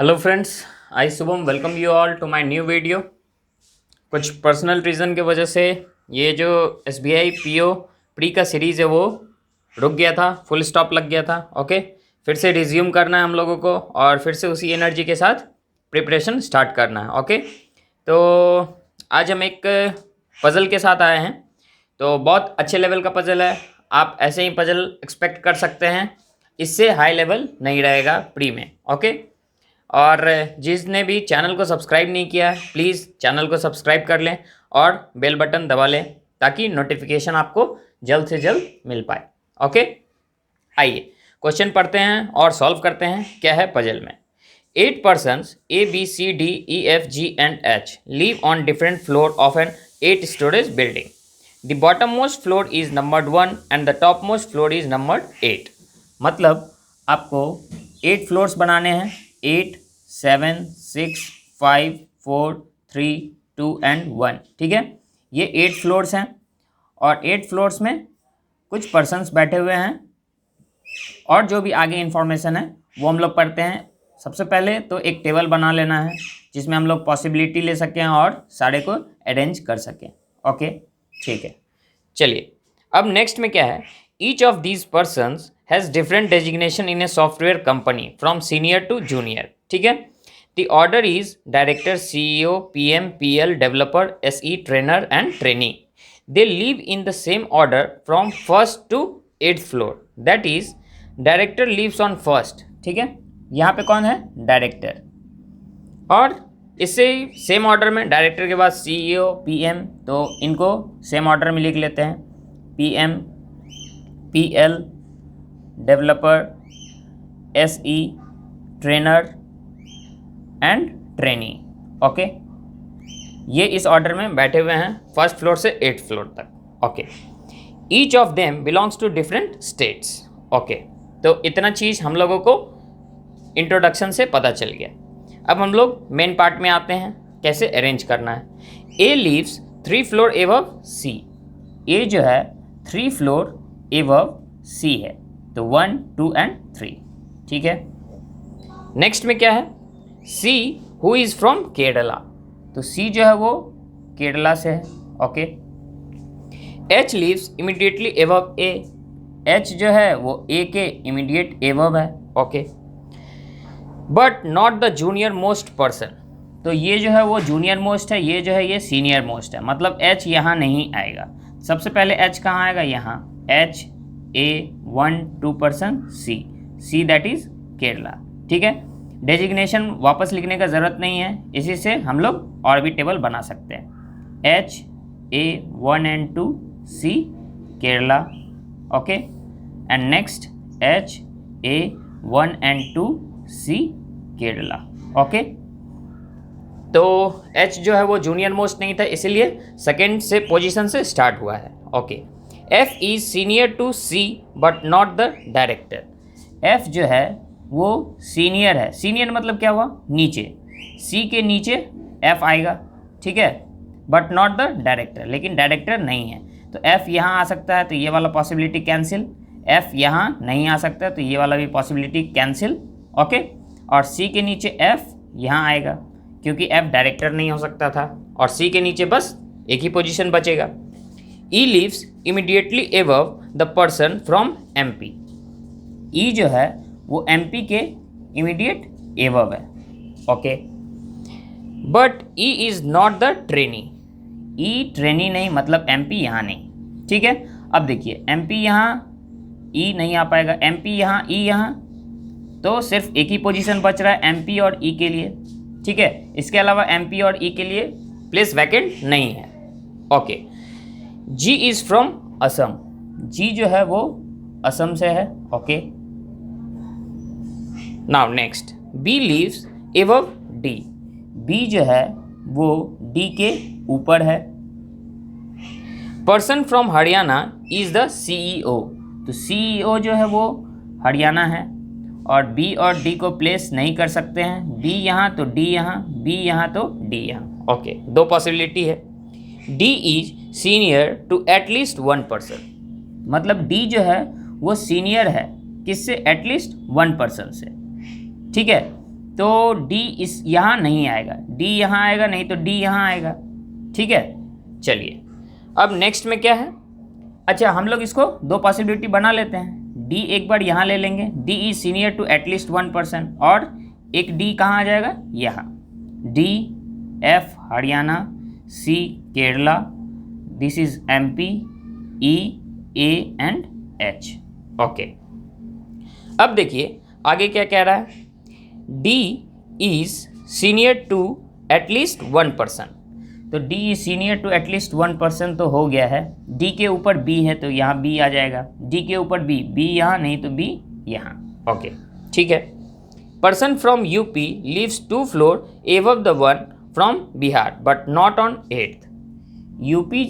Hello friends, I Shubham welcome you all to my new video. कुछ personal reason की वजह से ये जो SBI PO प्री का सीरीज़ है वो रुक गया था, फुल स्टॉप लग गया था। ओके, फिर से रिज्यूम करना है हम लोगों को और फिर से उसी एनर्जी के साथ प्रिपरेशन स्टार्ट करना है। ओके, तो आज हम एक पज़ल के साथ आए हैं। तो बहुत अच्छे लेवल का पज़ल है, आप ऐसे ही पज़ल एक्सपेक्ट कर सकते हैं, इससे हाई लेवल नहीं रहेगा प्री में। ओके, और जिसने भी चैनल को सब्सक्राइब नहीं किया है प्लीज़ चैनल को सब्सक्राइब कर लें और बेल बटन दबा लें ताकि नोटिफिकेशन आपको जल्द से जल्द मिल पाए। ओके, आइए क्वेश्चन पढ़ते हैं और सॉल्व करते हैं। क्या है पजल में? 8 persons A, B, C, D, E, F, G and H live on different floor of an 8 stories building. The bottommost floor is numbered 1 and the topmost floor is numbered 8. मतलब आपको 8 floors बनाने हैं, 8, 7, 6, 5, 4, 3, 2 and 1। ठीक है, ये 8 floors हैं और 8 floors में कुछ पर्सन्स बैठे हुए हैं और जो भी आगे इन्फॉर्मेशन है वो हम लोग पढ़ते हैं। सबसे पहले तो एक टेबल बना लेना है जिसमें हम लोग पॉसिबिलिटी ले सकें और सारे को अरेंज कर सकें। ओके, ठीक है, चलिए अब नेक्स्ट में क्या है? Each of these persons has different designation in a software company from senior to junior. ठीक है, the order is director, CEO, PM, PL, developer, SE, trainer and trainee. They live in the same order from first to 8th floor. That is director lives on first. ठीक है, यहाँ पे कौन है? Director. और इससे सेम ऑर्डर में director के बाद CEO, PM, तो इनको सेम ऑर्डर में लिख लेते हैं। PM, PL, developer, SE, trainer and trainee. Okay, ये इस ऑर्डर में बैठे हुए हैं फर्स्ट फ्लोर से 8th फ्लोर तक। Okay, each of them belongs to different states. Okay, तो इतना चीज़ हम लोगों को इंट्रोडक्शन से पता चल गया। अब हम लोग मेन पार्ट में आते हैं, कैसे अरेंज करना है। ए लीव्स 3 फ्लोर एबव C। ए जो है 3 फ्लोर एबव C है, तो 1, 2 एंड 3। ठीक है, नेक्स्ट में क्या है? C who is from Kerala, तो C जो है वो केरला से है। Okay, H leaves immediately above A। H जो है वो A के इमीडिएट एबव है। Okay, but not the junior most person, तो ये जो है वो जूनियर मोस्ट है, ये जो है ये सीनियर मोस्ट है, मतलब H यहाँ नहीं आएगा। सबसे पहले H कहाँ आएगा? यहाँ H A 1 2 person C that is Kerala. ठीक है, डेजिग्नेशन वापस लिखने का ज़रूरत नहीं है, इसी से हम लोग और भी टेबल बना सकते हैं। H A 1 and 2 C Kerala. Okay, and next H A 1 and 2 C Kerala. Okay, तो H जो है वो जूनियर मोस्ट नहीं था, इसीलिए सेकेंड से पोजीशन से स्टार्ट हुआ है। Okay, F is senior to C but not the director. F जो है वो सीनियर है, सीनियर मतलब क्या हुआ? नीचे, C के नीचे F आएगा। ठीक है, बट नॉट द डायरेक्टर, लेकिन डायरेक्टर नहीं है, तो F यहाँ आ सकता है, तो ये वाला पॉसिबिलिटी कैंसिल। F यहाँ नहीं आ सकता, तो ये वाला भी पॉसिबिलिटी कैंसिल। ओके, और C के नीचे F यहाँ आएगा क्योंकि F डायरेक्टर नहीं हो सकता था, और C के नीचे बस एक ही पोजीशन बचेगा। E leaves immediately above the person from MP। E जो है वो MP के इमीडिएट एबव है। Okay, but E is not the trainee. E trainee नहीं, मतलब MP यहाँ नहीं। ठीक है, अब देखिए MP यहाँ E नहीं आ पाएगा, MP यहाँ E यहाँ, तो सिर्फ एक ही पोजीशन बच रहा है MP और E के लिए। ठीक है, इसके अलावा MP और E के लिए प्लेस वैकेंट नहीं है। Okay, G is from Assam. G जो है वो असम से है। Okay, now next B leaves above D। B जो है वो D के ऊपर है। Person from Haryana is the CEO, तो CEO जो है वो हरियाणा है, और B और D को प्लेस नहीं कर सकते हैं। B यहाँ तो D यहाँ, B यहाँ तो D यहाँ। ओके, दो पॉसिबिलिटी है। D is senior to at least 1 person, मतलब D जो है वो सीनियर है किससे? एटलीस्ट 1 पर्सन से। ठीक है, तो डी इस यहाँ नहीं आएगा, डी यहाँ आएगा, नहीं तो डी यहाँ आएगा। ठीक है, चलिए अब नेक्स्ट में क्या है। अच्छा, हम लोग इसको दो पॉसिबिलिटी बना लेते हैं। डी एक बार यहाँ ले लेंगे, D is senior to at least 1%, और एक डी कहाँ आ जाएगा, यहाँ। D F Haryana, C Kerala, this is MP, E A and H. Okay, अब देखिए आगे क्या कह रहा है। D is senior to at least 1%, तो D is senior to at least 1% तो हो गया है। डी के ऊपर बी है तो यहाँ बी आ जाएगा, डी के ऊपर बी, बी यहाँ, नहीं तो बी यहाँ। ओके, ठीक है। Person from UP lives 2 floor above the one from Bihar but not on 8th। UP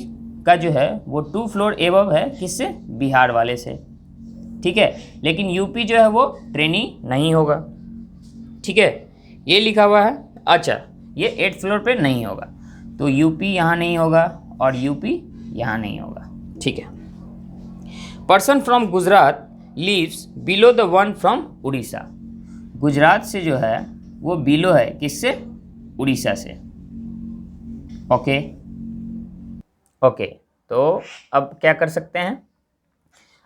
का जो है वो 2 फ्लोर एबव है, किससे, बिहार वाले से। ठीक है, लेकिन यूपी जो है वो ट्रेनी नहीं होगा। ठीक है, ये लिखा हुआ है। अच्छा, ये 8th फ्लोर पे नहीं होगा, तो यूपी यहाँ नहीं होगा और यूपी यहाँ नहीं होगा। ठीक है। Person from Gujarat lives below the one from Orissa. Gujarat से जो है वो बिलो है, किससे, उड़ीसा से। ओके ओके, तो अब क्या कर सकते हैं,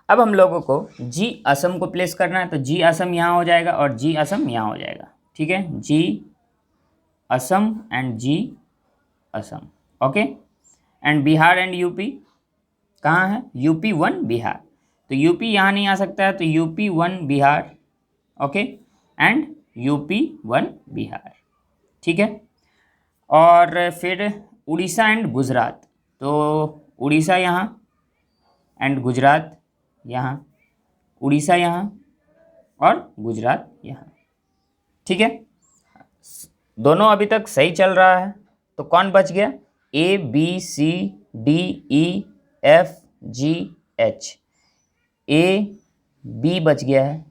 अब हम लोगों को जी असम को प्लेस करना है, तो जी असम यहाँ हो जाएगा और जी असम यहाँ हो जाएगा। ठीक है, जी असम एंड जी Assam. Okay, and Bihar and UP कहाँ है, यूपी 1 बिहार, तो यूपी यहाँ नहीं आ सकता है, तो UP 1 Bihar. Okay, and UP 1 Bihar. ठीक है, और फिर उड़ीसा एंड गुजरात, तो उड़ीसा यहाँ एंड गुजरात यहाँ, उड़ीसा यहाँ और गुजरात यहाँ। ठीक है, दोनों अभी तक सही चल रहा है, तो कौन बच गया, A B C D E F G H. A B बच गया है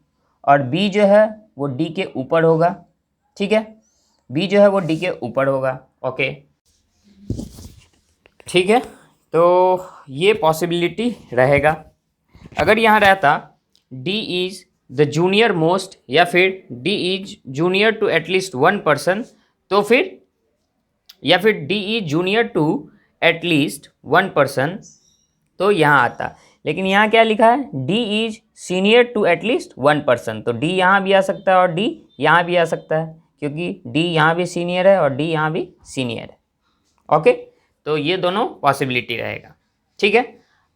और बी जो है वो डी के ऊपर होगा। ठीक है, बी जो है वो डी के ऊपर होगा। ओके, ठीक है, तो ये पॉसिबिलिटी रहेगा। अगर यहाँ रहता D is the junior most या फिर D is junior to at least 1%, तो फिर या फिर D is junior to at least 1%, तो यहाँ आता। लेकिन यहाँ क्या लिखा है, D is senior to at least 1%, तो D यहाँ भी आ सकता है और D यहाँ भी आ सकता है, क्योंकि D यहाँ भी सीनियर है और D यहाँ भी सीनियर है। ओके, तो ये दोनों पॉसिबिलिटी रहेगा। ठीक है,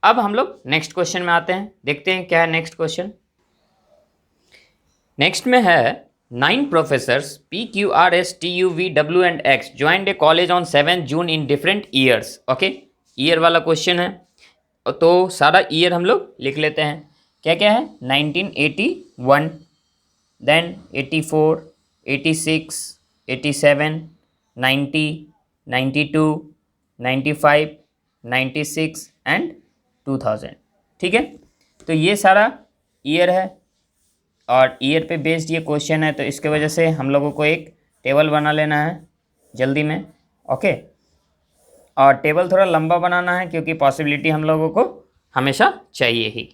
अब हम लोग नेक्स्ट क्वेश्चन में आते हैं, देखते हैं क्या है नेक्स्ट क्वेश्चन। नेक्स्ट में है 9 professors P Q R S T U V W and X joined a college on 7 June in different years। Okay, year वाला क्वेश्चन है, तो सारा ईयर हम लोग लिख लेते हैं। क्या क्या है, 1981, देन 84, 86, 87, 90, 92, 95, 96 एंड 2000। ठीक है, तो ये सारा ईयर है और ईयर पे बेस्ड ये क्वेश्चन है, तो इसके वजह से हम लोगों को एक टेबल बना लेना है जल्दी में। ओके, और टेबल थोड़ा लंबा बनाना है क्योंकि पॉसिबिलिटी हम लोगों को हमेशा चाहिए ही।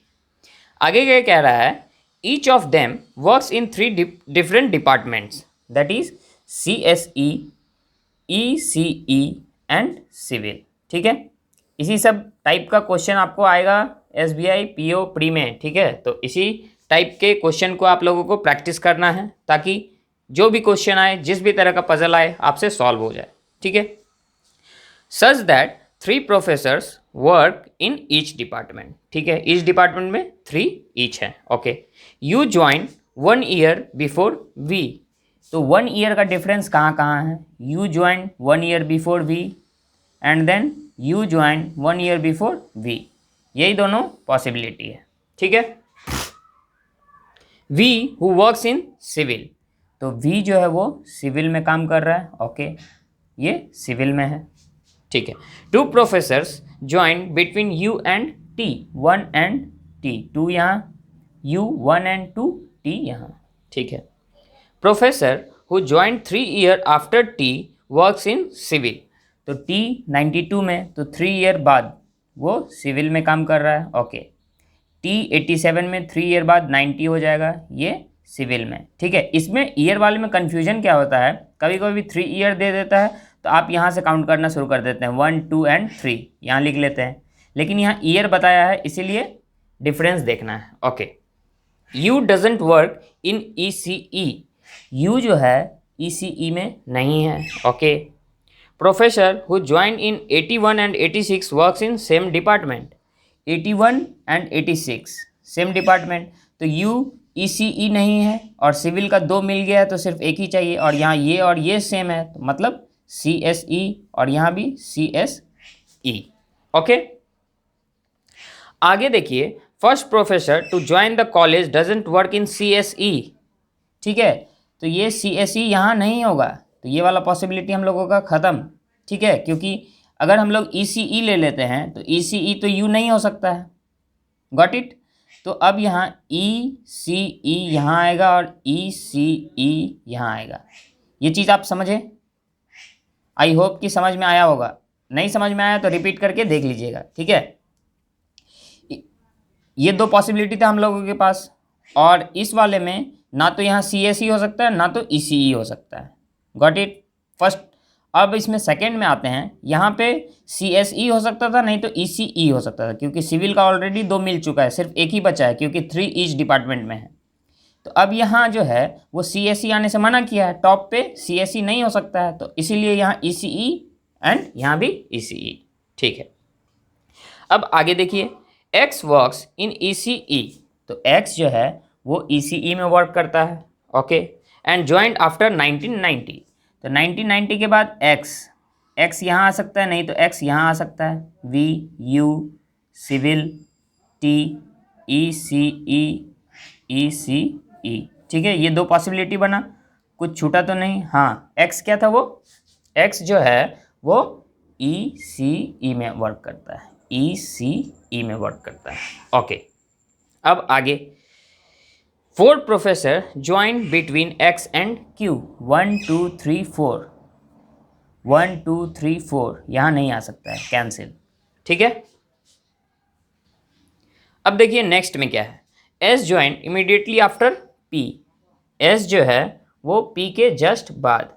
आगे क्या कह रहा है, each of them works in 3 different departments, that is CSE, ECE and civil. ठीक है, इसी सब टाइप का क्वेश्चन आपको आएगा SBI PO प्री में। ठीक है, तो इसी टाइप के क्वेश्चन को आप लोगों को प्रैक्टिस करना है ताकि जो भी क्वेश्चन आए, जिस भी तरह का पजल आए, आपसे सॉल्व हो जाए। ठीक है, such that 3 professors work in each department. ठीक है, ईच डिपार्टमेंट में 3 ईच है। Okay, you join 1 year before we, तो 1 ईयर का डिफरेंस कहाँ कहाँ है, you join 1 year before we and then you join 1 year before we, यही दोनों पॉसिबिलिटी है। ठीक है, we who works in civil, तो वी जो है वो सिविल में काम कर रहा है। ओके, ये सिविल में है। ठीक है, 2 professors join between you and T, 1 and T, 2 यहाँ, यू 1 एंड 2, टी यहाँ। ठीक है, professor who join 3 year after T works in civil, तो टी 92 में, तो 3 ईयर बाद वो सिविल में काम कर रहा है। ओके, टी 87 में 3 ईयर बाद 90 हो जाएगा, ये सिविल में। ठीक है, इसमें ईयर वाले में कन्फ्यूजन क्या होता है, कभी कभी 3 ईयर दे देता है तो आप यहाँ से काउंट करना शुरू कर देते हैं, 1 2 एंड 3 यहाँ लिख लेते हैं, लेकिन यहाँ ईयर बताया है इसीलिए डिफरेंस देखना है। Okay, you doesn't work in ECE, you जो है ECE में नहीं है। Okay, professor who join in 81 and 86 works in same department, 81 and 86 same department, तो यू ECE नहीं है और सिविल का 2 मिल गया है तो सिर्फ एक ही चाहिए, और ये सेम है तो मतलब CSE, और यहाँ भी CSE। ओके, आगे देखिए, first professor to join the college doesn't work in CSE। ठीक है, तो ये CSE यहाँ नहीं होगा, तो ये वाला पॉसिबिलिटी हम लोगों का ख़त्म। ठीक है, क्योंकि अगर हम लोग ECE ले लेते हैं तो ECE तो U नहीं हो सकता है। Got it? तो अब यहाँ ECE यहाँ आएगा और ECE यहाँ आएगा। ये चीज़ आप समझे? आई होप कि समझ में आया होगा। नहीं समझ में आया तो रिपीट करके देख लीजिएगा। ठीक है, ये 2 पॉसिबिलिटी था हम लोगों के पास, और इस वाले में ना तो यहाँ CSE हो सकता है ना तो ECE हो सकता है। Got it? फर्स्ट, अब इसमें सेकंड में आते हैं, यहाँ पे CSE हो सकता था, नहीं तो ECE हो सकता था, क्योंकि सिविल का ऑलरेडी 2 मिल चुका है, सिर्फ एक ही बचा है क्योंकि 3 ईच डिपार्टमेंट में है। तो अब यहाँ जो है वो CSE आने से मना किया है, टॉप पे CSE नहीं हो सकता है, तो इसीलिए यहाँ ECE एंड यहाँ भी ECE। ठीक है, अब आगे देखिए, X वर्क्स इन ECE, तो X जो है वो ECE में वर्क करता है। ओके, एंड ज्वाइंट आफ्टर 1990, तो 1990 के बाद X यहाँ आ सकता है, नहीं तो X यहाँ आ सकता है, VU civil T ECE ECE। ठीक है, ये 2 पॉसिबिलिटी बना, कुछ छूटा तो नहीं? हाँ, X क्या था, वो X जो है वो ECE में वर्क करता है, ECE में वर्क करता है। ओके, अब आगे, 4 professor join between X and Q, 1 2 3 4, 1 2 3 4 यहाँ नहीं आ सकता है, कैंसिल। ठीक है, अब देखिए नेक्स्ट में क्या है, S join immediately after P, S जो है वो P के जस्ट बाद,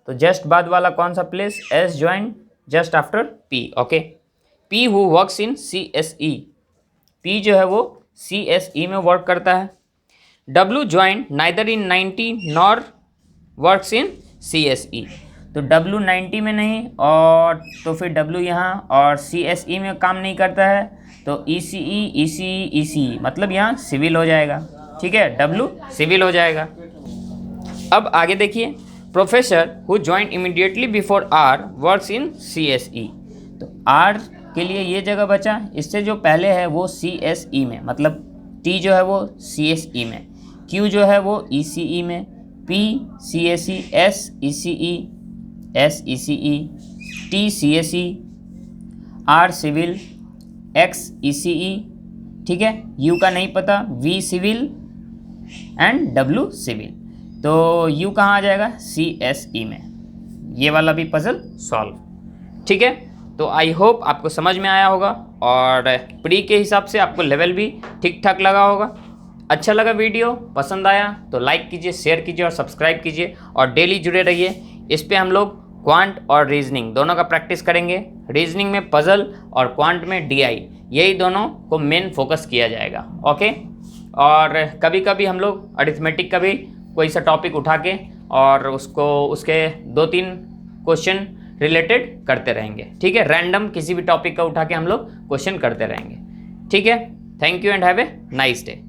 तो जस्ट बाद वाला कौन सा place, S join just after P। Okay, P who works in CSE, P जो है वो CSE में वर्क करता है। W join neither in 90 nor works in CSE, तो W 90 में नहीं, और तो फिर W यहाँ और CSE में काम नहीं करता है, तो ECE ECE ECE मतलब यहाँ सिविल हो जाएगा। ठीक है, W सिविल हो जाएगा। अब आगे देखिए, professor who join immediately before R works in CSE, तो R के लिए ये जगह बचा, इससे जो पहले है वो CSE में, मतलब T जो है वो CSE में, Q जो है वो ECE में, P CSE, S ECE, S ECE, T CSE, R civil, X ECE। ठीक है, U का नहीं पता, V civil and W civil, तो U कहाँ आ जाएगा, CSE में। ये वाला भी पजल सॉल्व। ठीक है, तो आई होप आपको समझ में आया होगा, और प्री के हिसाब से आपको लेवल भी ठीक ठाक लगा होगा। अच्छा लगा वीडियो, पसंद आया तो लाइक कीजिए, शेयर कीजिए और सब्सक्राइब कीजिए, और डेली जुड़े रहिए। इस पे हम लोग क्वांट और रीजनिंग दोनों का प्रैक्टिस करेंगे। रीजनिंग में पजल और क्वांट में DI, यही दोनों को मेन फोकस किया जाएगा। ओके, और कभी कभी हम लोग अरिथमेटिक का भी कोई सा टॉपिक उठा के और उसके 2-3 क्वेश्चन रिलेटेड करते रहेंगे। ठीक है, रैंडम किसी भी टॉपिक का उठा के हम लोग क्वेश्चन करते रहेंगे। ठीक है, thank you and have a nice day.